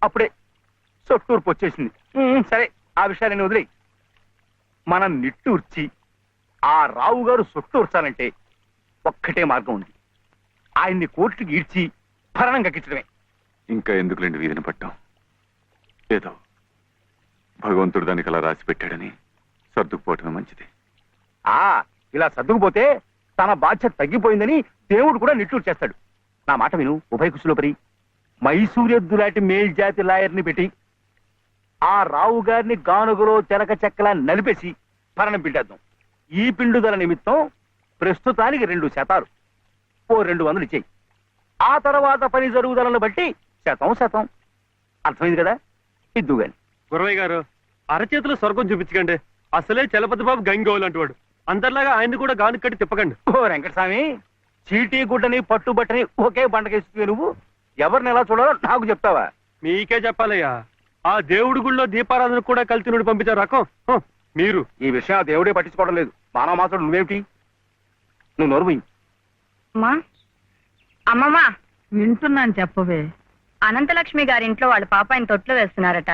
అప్పుడే సొట్టూర్పు వచ్చేసింది. సరే, ఆ విషయాన్ని వదిలేయి. మనం నిట్టూర్చి ఆ రావు గారు సొట్టూర్చాలంటే ఒక్కటే మార్గం ఉంది. ఆయన్ని కోర్టుకి ఈడ్చి భరణం కక్కించడమే. ఇంకా ఎందుకులేండి వీధిని పట్టాం? ఏదో భగవంతుడు దానికి అలా రాసి పెట్టాడని సర్దుకుపోవటమే మంచిది. ఇలా సర్దుకుపోతే తన బాధ్యత తగ్గిపోయిందని దేవుడు కూడా నిట్టూరు చేస్తాడు. నా మాట విను. ఉభయ కుశలోపరి మైసూరెద్దు లాంటి మేల్జాతి లాయర్ని పెట్టి ఆ రావు గారిని గానుగులో తెలక చెక్కలా నలిపేసి భరణం పిండేద్దాం. ఈ పిండుదల నిమిత్తం ప్రస్తుతానికి 2 శాతాలు, 200 ఇచ్చేయి. ఆ తర్వాత పని జరుగుదలను బట్టి శాతం. అర్థమైంది కదా? ఇద్దు గాని. గురవయ్య గారు, అరచేతులు స్వర్గం చూపించకండి. అసలే చలపతి బాబు గంగోలు అంటువాడు. అందరిలాగా ఆయన్ని కూడా గాను కట్టి తిప్పకండి. ఓ వెంకటస్వామి, చీటీ గుడ్డని పట్టుబట్టని ఒకే బండకేస్తుంది. నువ్వు ఎవరిని ఎలా చూడాలో నాకు చెప్తావా? మీకే చెప్పాలయ్యా. ఆ దేవుడి గుళ్ళో దీపారాధన కూడా కలిసి నుండి పంపించారు రకం మీరు. ఈ విషయం ఆ దేవుడే పట్టించుకోవడం లేదు. మానవ మాత్రం నువ్వేమిటి? నువ్వు నోరుమోయి. అమ్మమ్మా, వింటున్నాను, చెప్పవే. అనంతలక్ష్మి గారింట్లో వాళ్ళ పాప ఆయన తొట్లో వేస్తున్నారట.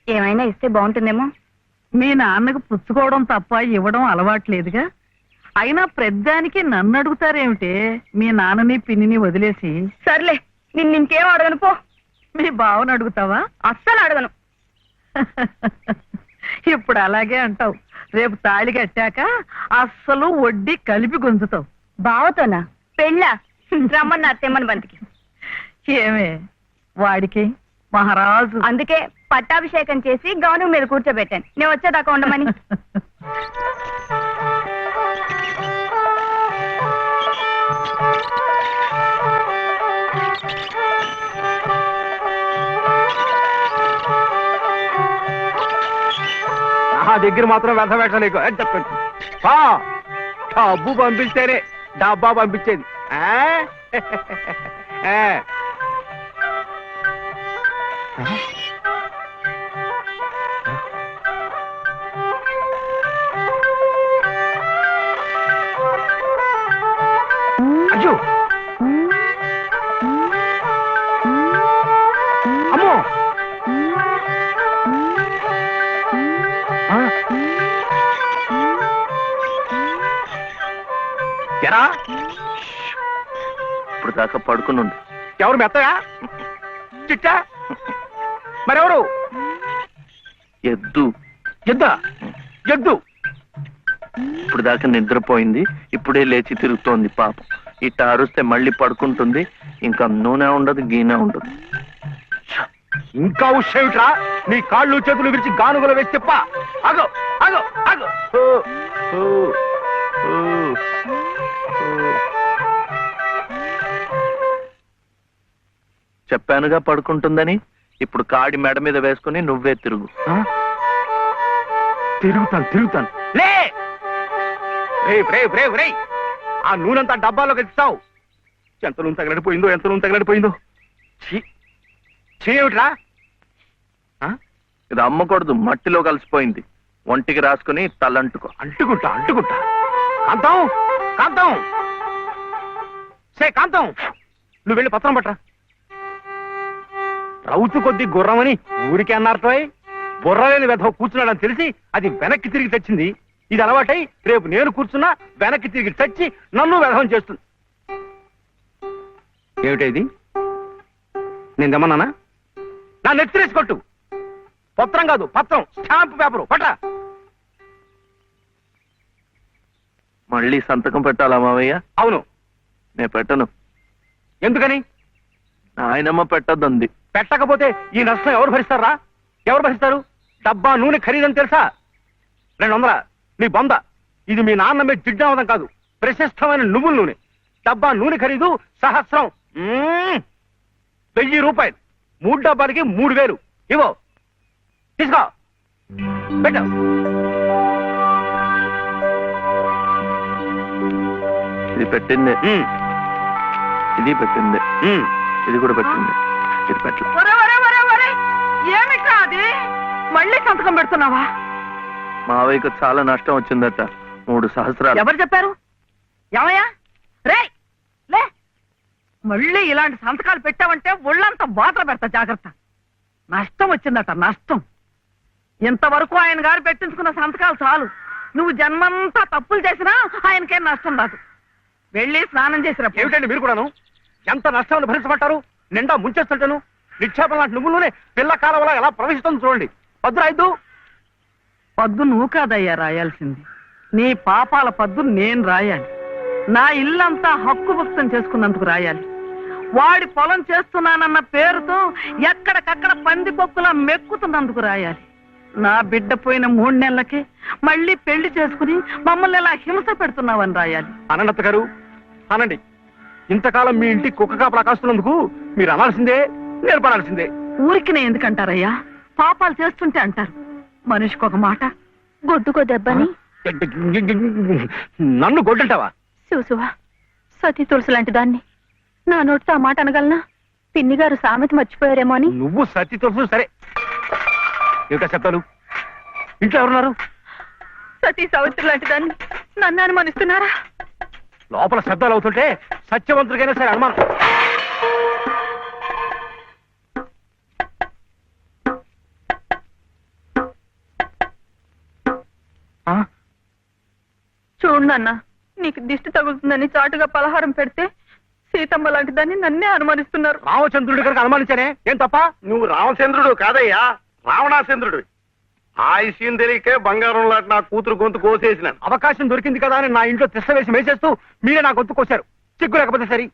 ఏమైనా ఇస్తే బాగుంటుందేమో. మీ నాన్నకు పుచ్చుకోవడం తప్ప ఇవ్వడం అలవాట్లేదుగా. అయినా ప్రద్దానికి నన్ను అడుగుతారేమిటే? మీ నాన్నని పిన్నిని వదిలేసి. సర్లే, నిన్నింకేం అడగను పో. మీ బావను అడుగుతావా? అస్సలు అడగను. ఇప్పుడు అలాగే అంటావు. రేపు తాళి కట్టాక అస్సలు వడ్డీ కలిపి గుంజుతావు. బావతోనా? పెళ్ళా? రమ్మన్న తెమ్మని బంతికి. ఏమే వాడికి మహారాజు. అందుకే పట్టాభిషేకం చేసి గౌను మీద కూర్చోబెట్టాను. నేను వచ్చేదాకా ఉండమని. నా దగ్గర మాత్రం వ్యర్థ పెట్టలేకు. డబ్బు పంపిస్తేనే డబ్బా పంపించేది. అయ్యో, అమ్మో, ఎరా ఇప్పుడు దాకా పడుకునుండు. ఎవరు మెత్తగా? చిట్టా? మరెవరు? ఎద్దు. ఎద్దా? ఎద్దు ఇప్పుడు దాకా నిద్రపోయింది, ఇప్పుడే లేచి తిరుగుతోంది పాపం. ఇట్ట అరుస్తే మళ్ళీ పడుకుంటుంది. ఇంకా నూనె ఉండదు, గీనె ఉండదు. ఇంకా ఉషేమిట్రా? నీ కాళ్ళు చేతులు విరిచి గానుగలు వేసి చెప్ప. ఆగో ఆగో ఆగో. చెప్పానుగా పడుకుంటుందని. ఇప్పుడు కాడి మెడ మీద వేసుకుని నువ్వే తిరుగు. తిరుగుతాను. లే రే, ఆ నూనెంతా డబ్బాలోకి ఇస్తావు. ఎంత నూనె తగలడిపోయిందో. ఏమిట్రా? ఇది అమ్మకూడదు, మట్టిలో కలిసిపోయింది. ఒంటికి రాసుకుని తలంటుకో. అంటుకుంటా. కాంతం, కాంతం, నువ్వు వెళ్ళి పత్రం పట్టరా. రౌతు కొద్ది గుర్రమని ఊరికే అన్నారటో. బుర్రలేని వెధవ కూర్చున్నాడని తెలిసి అది వెనక్కి తిరిగి తెచ్చింది. ఇది అలవాటై రేపు నేను కూర్చున్నా వెనక్కి తిరిగి తెచ్చి నన్ను వెధవం చేస్తుంది. ఏమిటది? నేను తెమ్మన్నానా? నా నెత్తిరేసి కొట్టు. పత్రం కాదు, పత్రం, స్టాంప్ పేపరు పట్ట. మళ్ళీ సంతకం పెట్టాలా మావయ్య? అవును. నేను పెట్టను. ఎందుకని? ఆయనమ్మ పెట్టద్దంది. పెట్టకపోతే ఈ నష్టం ఎవరు భరిస్తారా? ఎవరు భరిస్తారు? డబ్బా నూనె ఖరీదని తెలుసా? 200. నీ బొంద. ఇది మీ నాన్న మీద జిడ్డావదం కాదు, ప్రశస్తమైన నువ్వుల నూనె. డబ్బా నూనె ఖరీదు సహస్రం. 1000 రూపాయలు. 3 డబ్బాలకి 3000. ఇవో, తీసుకో, పెట్టు. ఇది పెట్టింది, ఇది పెట్టింది, ఇది కూడా పెట్టింది. ఇది పెట్టు. ఏమిట్రా అది? మళ్ళీ సంతకం పెడుతున్నావా? మావయ్యకు చాలా నష్టం వచ్చిందట. 3 సహస్రాలు. ఎవరు చెప్పారు? ఏమయ్యా రే, లే. మళ్ళీ ఇలాంటి సంతకాలు పెట్టావంటే ఒళ్ళంతా బాధలు పెడతా. జాగ్రత్త. నష్టం వచ్చిందట, నష్టం. ఇంతవరకు ఆయన గారు పెట్టించుకున్న సంతకాలు చాలు. నువ్వు జన్మంతా తప్పులు చేసినా ఆయనకేం నష్టం రాదు. వెళ్ళి స్నానం చేసిరా. ఏమిటండి మీరు కూడాను? ఎంత నష్టాన్ని భరించమంటారు? నిండా ముంచేస్తుంటాను. నిక్షేపం లాంటి నువ్వులోనే పిల్ల కాలంలో ఎలా ప్రవేశిస్తుంది చూడండి. పద్దు రాయద్దు. పద్దు నువ్వు కాదయ్యా రాయాల్సింది, నీ పాపాల పద్దు నేను రాయాలి. నా ఇల్లంతా హక్కు భక్తం చేసుకున్నందుకు రాయాలి. వాడి పొలం చేస్తున్నానన్న పేరుతో ఎక్కడికక్కడ పందికొక్కులా మెక్కుతున్నందుకు రాయాలి. నా బిడ్డ పోయిన 3 నెలలకే మళ్ళీ పెళ్లి చేసుకుని మమ్మల్ని ఎలా హింస పెడుతున్నావని రాయాలి. అనంత గారు అనండి. ఇంతకాలం మీ ఇంటి కుక్క కాపలా కాస్తున్నందుకు మీరు అనాల్సిందే, నేర్పడాల్సిందే. ఊరికి ఎందుకంటారయ్యా? పాపాలు చేస్తుంటే అంటారు. మనిషికి ఒక మాట. గొడ్డుకో దెబ్బని నన్ను గొడ్డంటావా? చూసువా, సతీ తులసి లాంటి దాన్ని నా నోటితో ఆ మాట అనగలనా? పిన్ని గారు సామెత మర్చిపోయారేమో అని. నువ్వు సత్తి తెలుసు సరే. ఇంకా చెప్తాను. ఇంట్లో ఎవరున్నారు? సతీ సావిత్రి లాంటి దాన్ని నన్ను అనుమానిస్తున్నారా? లోపల శబ్దాలు అవుతుంటే సత్యవంతుడికైనా సరే అనుమానం. చూడు నాన్న, నీకు దిష్టి తగులుతుందని చాటుగా పలహారం పెడితే సీతమ్మ లాంటి దాన్ని నన్నే అనుమానిస్తున్నారు. రామచంద్రుడి కనుక అనుమానించానే, ఏం తప్ప? నువ్వు రామచంద్రుడు కాదయ్యా, రావణాచంద్రుడు. ఆ విషయం తెలియకే బంగారం లాంటి నా కూతురు గొంతు కోసేసినాను. అవకాశం దొరికింది కదా అని నా ఇంట్లో తిష్ట వేసి మేసేస్తూ మీరే నా గొంతు కోశారు. సిగ్గు లేకపోతే సరి.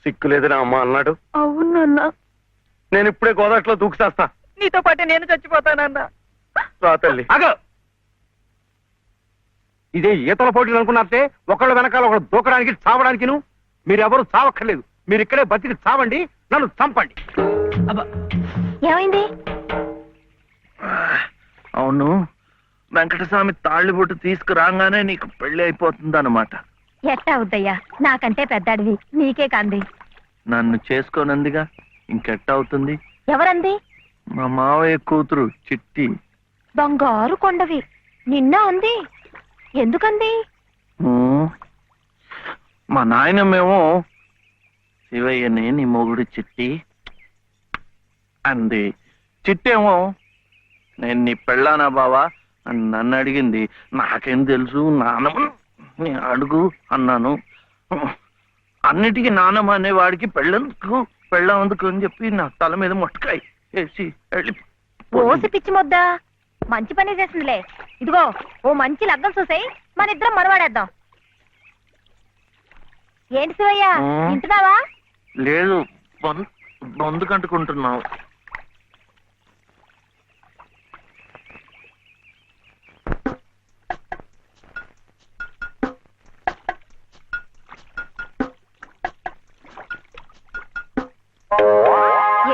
సిక్కులేదని అమ్మ అన్నాడు. అవునన్నా, నేను ఇప్పుడే గోదాట్లో దూకుసేస్తా. నీతో పాటే నేను చచ్చిపోతానన్నా. రా తల్లి. ఆగో, ఇదే ఈతల పోటీలు అనుకున్నారంటే ఒకళ్ళ వెనకాల ఒకళ్ళు దూకడానికి చావడానికిను. మీరెవరు చావక్కర్లేదు. మీరు ఇక్కడే బతికి చావండి, నన్ను చంపండి. ఏమైంది? అవును, వెంకటస్వామి తాళ్ళిబొట్టు తీసుకురాగానే నీకు పెళ్లి అయిపోతుందన్నమాట. ఎట్టా అవుద్దయ్యా, నాకంటే పెద్దాడివి, నీకే కంది. నన్ను చేసుకోనందిగా, ఇంకెట్ట అవుతుంది? ఎవరంది? మా మావయ్య కూతురు చిట్టి. బంగారు కొండవి, నిన్న ఉంది. ఎందుకంది? మా నాయనమేమో శివయ్యని నీ మొగుడు చిట్టి అంది. చిట్టేమో నేను నీ పెళ్ళానా బావా అని నన్ను అడిగింది. నాకేం తెలుసు, నానమ్మ నీ అడుగు అన్నాను. అన్నిటికీ నానమ్మ అనేవాడికి పెళ్ళందుకు అని చెప్పి నా తల మీద మొట్టకాయ వేసి వెళ్ళి ఓసి పిచ్చి మొద్దా, మంచి పని చేసిందిలే. ఇదిగో, ఓ మంచి లగ్గం చూసాయి, మన ఇద్దరం మనవాడేద్దాం. ఏంటి శివయ్య, వింటున్నావా? లేదు, బొందు కంటుకుంటున్నావు.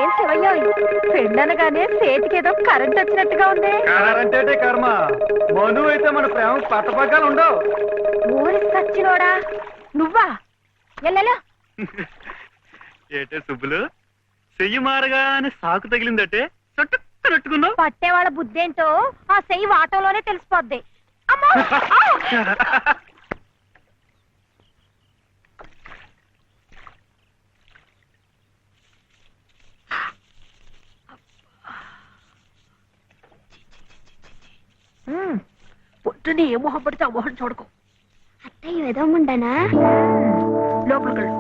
ఏం శివయ్య, పెళ్ళనగానే చేతికి ఏదో కరెంట్ వచ్చినట్టుగా ఉంది. అంటే కర్మ, మను అయితే మన ప్రేమ పట్టపగ్గాలు ఉండవు. ఊరి సచ్చినోడా నువ్వా? ఎల్లెలో ఏటే సుబ్బులు, చెయ్యి మారగానే సాకు తగిలిందటే చుట్టుకున్నావు. పట్టేవాళ్ళ బుద్ధేంటో ఆ చెయ్యి వాటంలోనే తెలిసిపోద్ది. అమ్మా! పొద్దునే ఏ మొహం పడితే ఆ మొహం చూడకు. అత్తయ్య ఏదో ఉండనా లోపలికి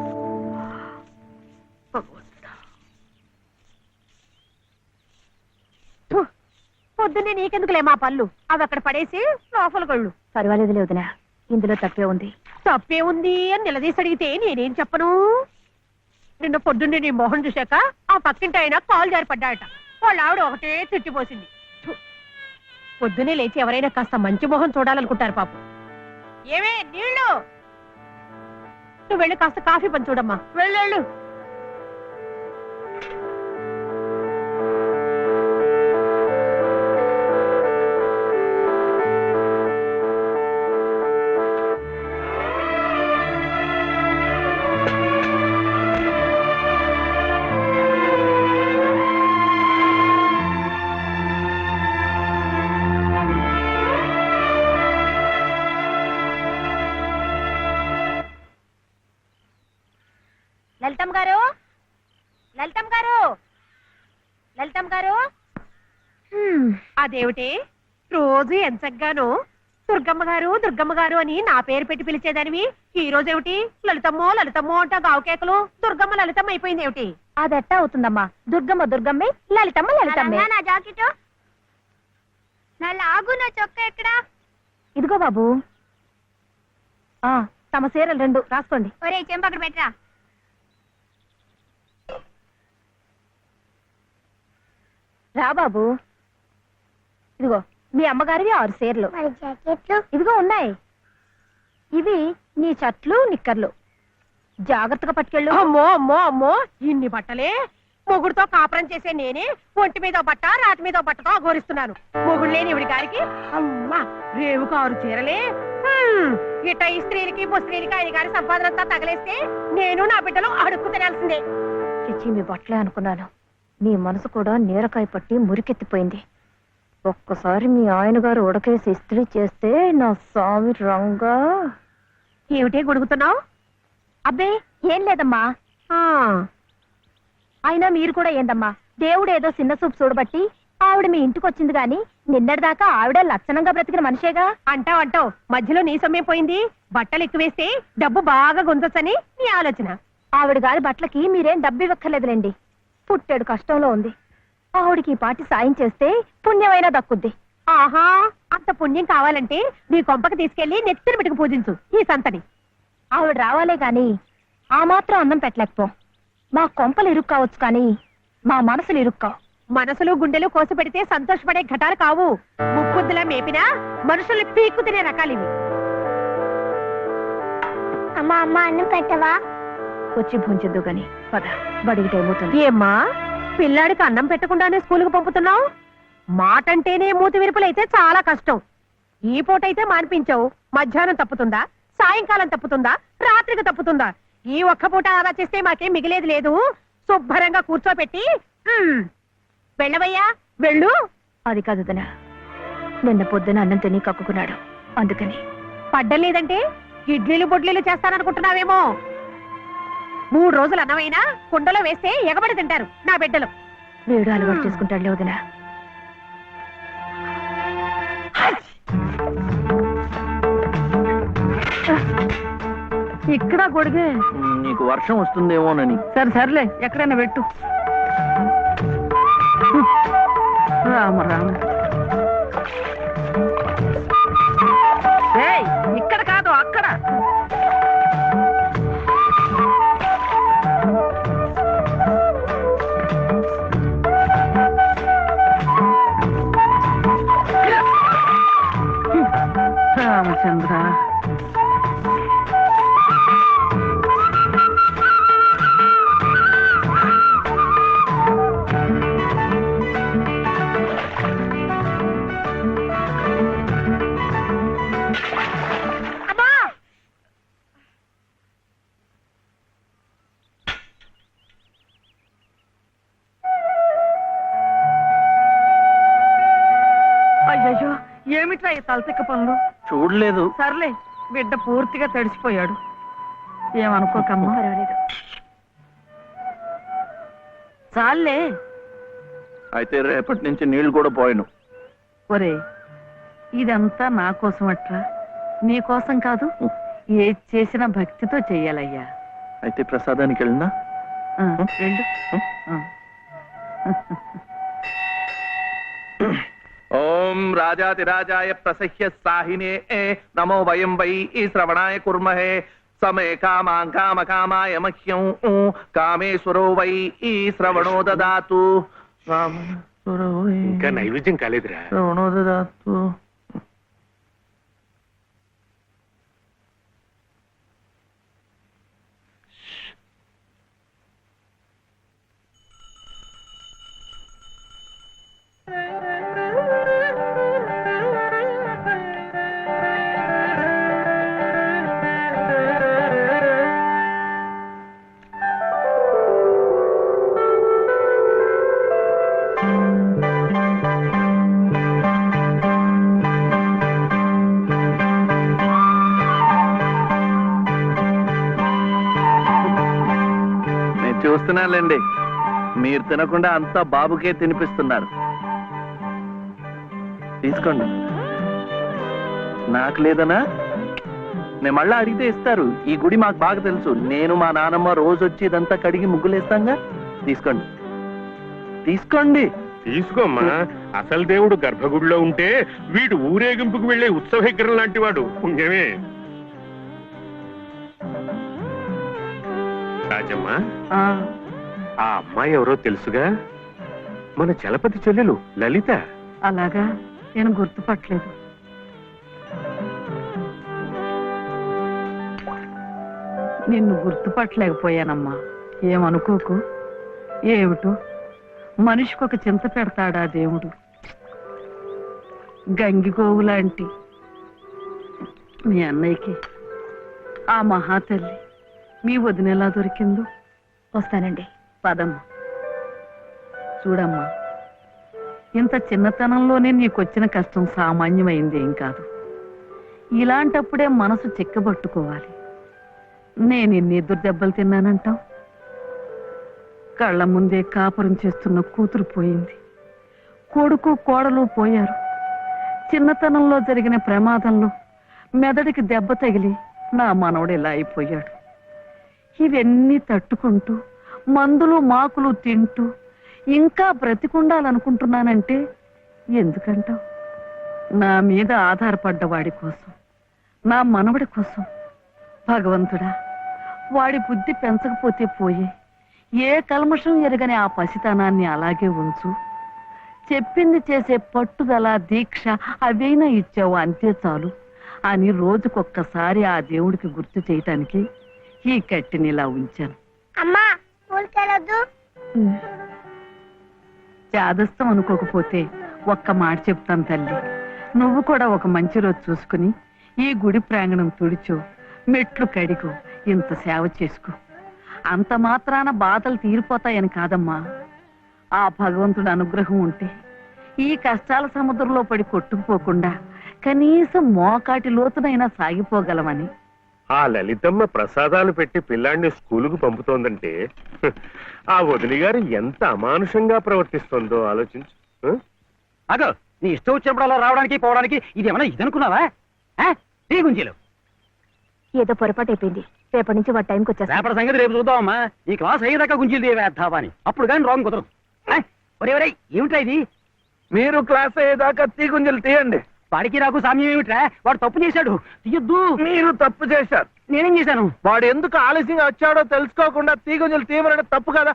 పొద్దున్నే నీకెందుకులే మా పళ్ళు, అవి అక్కడ పడేసి లోపలికి వెళ్ళు. పర్వాలేదు లేదునా, ఇందులో తప్పే ఉంది. తప్పే ఉంది అని నిలదీసి అడిగితే నేనేం చెప్పను? నిన్న పొద్దున్నే నీ మొహం చూశాక ఆ పక్కింటి ఆయన కాలు జారి పడ్డాయట. వాళ్ళ ఆవిడ ఒకటే తిట్టిపోసింది. పొద్దునే లేచి ఎవరైనా కాస్త మంచి మొహం చూడాలనుకుంటారు పాపం. ఏమే నీళ్ళు, నువ్వు వెళ్ళి కాస్త కాఫీ పని చూడమ్మా. వెళ్ళు. లలితమ్మ గారు, లలితమ్మ గారు అదేమిటి రోజు ఎంచగ్గాను దుర్గమ్మ గారు అని నా పేరు పెట్టి పిలిచేదానివి ఈ రోజు ఏమిటి లలితమ్మో లలితమ్మో అంటా గావుకేకలు దుర్గమ్మ లలితమ్మ అయిపోయింది ఏమిటి? అదెట్టా అవుతుందమ్మా. దుర్గమ్మే లలితమ్మ లలితమ్మే. నా జాకెట్ నా లాగు నా చొక్కా ఎక్కడా? ఇదిగో బాబు. తమ చీరలు 2 రాసుకోండి. ఒరే చెంప అక్కడ పెట్టరా. రా బాబు. ఇదిగో మీ అమ్మగారివి 6 చీరలు. మరి జాకెట్లు ఇదిగో ఉన్నాయి. ఇవి నీ చట్లు నిక్కర్లు. జాగ్రత్తగా పట్టుకెళ్ళు. అమ్మో అమ్మో అమ్మో ఇన్ని బట్టలే మొగుడుతో కాపురం చేసే నేనే ఒంటి మీద బట్ట రాటి మీద బట్టతో అఘోరిస్తున్నాను. మొగుడు లేని ఇవిడి గారికి అమ్మా రేవు 6 చీరలే. ఇట ఈ స్త్రీలకి ముస్త్రీలకి ఆయన గారి సంపాదన అంతా తగలేస్తే నేను నా బిడ్డలు అడుక్కు తినాల్సిందే. చిచ్చి మీ బట్టలే అనుకున్నాను. మీ మనసు కూడా నీరకాయ పట్టి మురికెత్తిపోయింది. ఒక్కసారి మీ ఆయన గారు ఉడకేసి ఇస్త్రీ చేస్తే నా స్వామి రంగా. ఏమిటే గొడుగుతున్నావు? అబ్బే ఏం లేదమ్మా. అయినా మీరు కూడా ఏందమ్మా, దేవుడు ఏదో చిన్న చూపు చూడబట్టి ఆవిడ మీ ఇంటికి వచ్చింది గాని నిన్నటిదాకా ఆవిడ లక్షణంగా బ్రతికిన మనిషేగా. అంటావు మధ్యలో నీ సమయం పోయింది. బట్టలు ఎక్కువేస్తే డబ్బు బాగా గుంజొచ్చని నీ ఆలోచన. ఆవిడ గారి బట్టలకి మీరేం డబ్బు ఇవ్వక్కర్లేదులేండి. పుట్టెడు కష్టంలో ఉంది. ఆవిడికి ఈ పాటి సాయం చేస్తే పుణ్యమైనా దక్కుద్ది. ఆహా అంత పుణ్యం కావాలంటే నీ కొంపకి తీసుకెళ్లి నెత్తిన పెట్టుకు పూజించు ఈ సంతని. ఆవిడ రావాలే గాని ఆ మాత్రం అన్నం పెట్టలేకపో. మా కొంపలు ఇరుక్కు కావచ్చు కానీ మా మనసులు ఇరుక్కావు. మనసులు గుండెలు కోసి పెడితే సంతోషపడే ఘటాలు కావు. ముప్పుద్దులా మేపినా మనుషుల్ని పీక్కు తినే రకాలివి. అమ్మా అమ్మ అన్నం పెట్టవా? వచ్చి భుంచొద్దు గాని పద, బడికి టైం అవుతుంది. ఏమ్మా పిల్లాడికి అన్నం పెట్టకుండానే స్కూలుకు పంపుతున్నావు? మాటంటేనే మూతి విరుపులైతే చాలా కష్టం. ఈ పూటైతే మానిపించావు. మధ్యాహ్నం తప్పుతుందా, సాయంకాలం తప్పుతుందా, రాత్రికి తప్పుతుందా? ఈ ఒక్క పూట ఆదా చేస్తే మాకేం మిగిలేదు లేదు. శుభ్రంగా కూర్చోపెట్టి వెళ్ళవయ్యా వెళ్ళు. అది కాదు వదినా, నిన్న పొద్దున అన్నం తిని కక్కుకున్నాడు, అందుకని. పడ్డలేదంటే ఇడ్లీలు బొడ్లీలు చేస్తాననుకుంటున్నావేమో. 3 రోజులు అన్నమైనా కుండలో వేస్తే ఎగబడి తింటారు నా బిడ్డలు. వేడు అలవాటు చేసుకుంటాడులే వదినా. ఇక్కడ గొడిగే. నీకు వర్షం వస్తుందేమోనని. సర్లే ఎక్కడైనా పెట్టు. రామ రామ. ఏయ్, ఇక్కడ కాదు అక్కడ. రామచంద్ర. అయ్యయ్యో ఏమిట్రా ఈ తలతిక్క పనులు? చూడలేదు. సర్లే, బిడ్డ పూర్తిగా తడిసిపోయాడు. ఏమనుకోకమ్మా. పర్వాలేదు. చాలే. అయితే రేపటి నుంచి నీళ్లు కూడా పోయను. ఒరే, ఇదంతా నా కోసం అట్రా, నీ కోసం కాదు. ఏది చేసినా భక్తితో చెయ్యాలయ్యా. అయితే ప్రసాదానికి వెళ్ళినా. రెండు. ఓం రాజాతిరాజాయ ప్రసహ్య సాహినే నమో వయం వై శ్రవణాయ కుర్మహే సమే కామాం కామకామాయ మహ్యం కామేశ్వరో వై శ్రవణో దదాతు. ఇంకా నైవేద్యం కాలేదురా. శ్రవణో దదాతు. చూస్తున్నానులేండి, మీరు తినకుండా అంతా బాబుకే తినిపిస్తున్నారు. తీసుకోండి. నాకు లేదనా? నేను మళ్ళా అడిగితే ఇస్తారు. ఈ గుడి మాకు బాగా తెలుసు. నేను మా నానమ్మ రోజు వచ్చి ఇదంతా కడిగి ముగ్గులేస్తాంగా. తీసుకోండి, తీసుకోండి. తీసుకోమ్మా. అసలు దేవుడు గర్భగుడిలో ఉంటే వీడు ఊరేగింపుకు వెళ్లే ఉత్సవ విగ్రహం లాంటి వాడు. పుణ్యమే. రాజమ్మా, ఆ, ఆ అమ్మాయి ఎవరో తెలుసుగా? మన చలపతి చెల్లెలు లలిత. అలాగా? నేను గుర్తుపట్టలేదు. నిన్ను గుర్తుపట్టలేకపోయానమ్మా. ఏమనుకోకు. ఏమిటో మనిషికి ఒక చింత పెడతాడా దేవుడు. గంగిగోవు లాంటి మీ అన్నయ్యకి ఆ మహాతల్లి మీ వదిన ఎలా దొరికిందో. వస్తానండి. పదమ్మా. చూడమ్మా, ఇంత చిన్నతనంలోనే నీకొచ్చిన కష్టం సామాన్యమైంది ఏం కాదు. ఇలాంటప్పుడే మనసు చిక్కబట్టుకోవాలి. నేను ఎన్ని ఎదురు దెబ్బలు తిన్నానంటావు? కళ్ళ ముందే కాపురం చేస్తున్న కూతురు పోయింది. కొడుకు కోడలు పోయారు. చిన్నతనంలో జరిగిన ప్రమాదంలో మెదడికి దెబ్బ తగిలి నా మనవడు ఇలా అయిపోయాడు. ఇవన్నీ తట్టుకుంటూ మందులు మాకులు తింటూ ఇంకా బ్రతికుండాలనుకుంటున్నానంటే ఎందుకంటావు? నా మీద ఆధారపడ్డ వాడి కోసం, నా మనవడి కోసం. భగవంతుడా, వాడి బుద్ధి పెంచకపోతే పోయే. ఏ కల్మషం ఎరగని ఆ పసితనాన్ని అలాగే ఉంచు. చెప్పింది చేసే పట్టుదల, దీక్ష అవైనా ఇచ్చావు, అంతే చాలు అని రోజుకొక్కసారి ఆ దేవుడికి గుర్తు చేయటానికి ఈ కట్టిని ఇలా ఉంచాను. అమ్మా స్కూల్కెళ్ళొద్దు. చాదస్తం అనుకోకపోతే ఒక్క మాట చెప్తాను తల్లి. నువ్వు కూడా ఒక మంచి రోజు చూసుకుని ఈ గుడి ప్రాంగణం తుడిచో, మెట్లు కడిగో, ఇంత సేవ చేసుకో. అంత మాత్రాన బాధలు తీరిపోతాయని కాదమ్మా. ఆ భగవంతుడి అనుగ్రహం ఉంటే ఈ కష్టాల సముద్రంలో పడి కొట్టుకుపోకుండా కనీసం మోకాటి లోతునైనా సాగిపోగలమని. ఆ లలితమ్మ ప్రసాదాలు పెట్టి పిల్లాడిని స్కూలుకు పంపుతోందంటే ఆ వదిలి గారు ఎంత అమానుషంగా ప్రవర్తిస్తుందో ఆలోచించు. అదో నీ ఇష్టం వచ్చినప్పుడు అలా రావడానికి పోవడానికి ఇది ఏమన్నా ఇదనుకున్నావా? నీ గుంజీలు ఏదో పొరపాటు అయిపోయింది. రేపటి నుంచి వాడి టైంకి వచ్చేస్తా. రేపటి సంగతి రేపు చూద్దామమ్మా. ఈ క్లాస్ అయ్యేదాకా గుంజీలు వేద్దావా అని. అప్పుడు కానీ రాంగ్ కుదరదు. ఒరే ఏమిట్రా ఇది? మీరు క్లాస్ అయ్యేదాకా తీగుంజలు తీయండి. వాడికి నాకు సామ్యం ఏమిట్రా? వాడు తప్పు చేశాడు, తీయొద్దు. మీరు తప్పు చేశారు. నేనేం చేశాను? వాడు ఎందుకు ఆలస్యంగా వచ్చాడో తెలుసుకోకుండా తీగుంజలు తీయమనడం తప్పు కదా.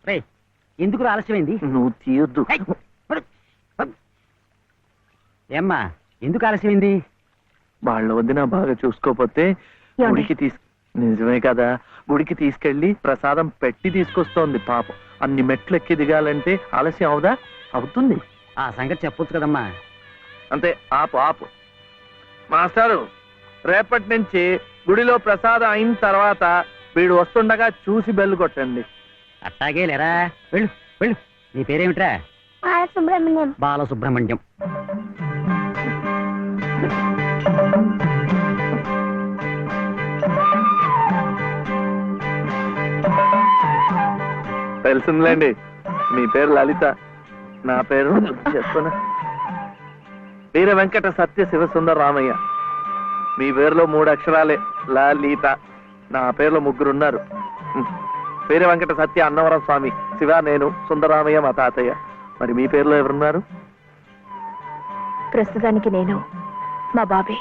రే ఎందుకు ఆలస్యమైంది? నువ్వు తీయొద్దు. ఏమ్మా ఎందుకు ఆలస్యమైంది? వాళ్ళ వదిన బాగా చూసుకోపోతే గుడికి నిజమే కదా, గుడికి తీసుకెళ్లి ప్రసాదం పెట్టి తీసుకొస్తోంది పాపం. అన్ని మెట్లు ఎక్కి దిగాలంటే ఆలస్యం అవుదా? అవుతుంది. ఆ సంగతి చెప్పొచ్చు కదమ్మా. అంతే. ఆపు ఆపు. మాస్టారు, రేపటి నుంచి గుడిలో ప్రసాదం అయిన తర్వాత వీడు వస్తుండగా చూసి బెల్లు కొట్టండి. అట్టాగే లేరా. వెళ్ళు వెళ్ళు. నీ పేరేమిట్రా? బాలసుబ్రహ్మణ్యం. బాలసుబ్రహ్మణ్యం. తెలిసిందిలేండి, మీ పేరు లలిత, నా పేరు చెప్పనా వీర వెంకట సత్య శివసుందర రామయ్య. మీ పేరులో 3 అక్షరాలే, లలిత. నా పేరులో 3 ఉన్నారు. వీర వెంకట సత్య అన్నవరం స్వామి, శివ నేను, సుందరరామయ్య మా తాతయ్య. మరి మీ పేరులో ఎవరున్నారు? ప్రస్తుతానికి నేను, మా బాబే.